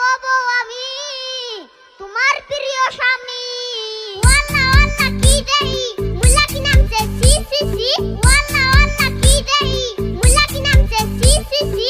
হব আমি তোমার প্রিয় স্বামী। ওয়াল্লাহ ওয়াল্লাহ কি দেই মুলা কি নামছে সি সি সি। ওয়াল্লাহ ওয়াল্লাহ কি দেই মুলা কি নামছে সি সি সি।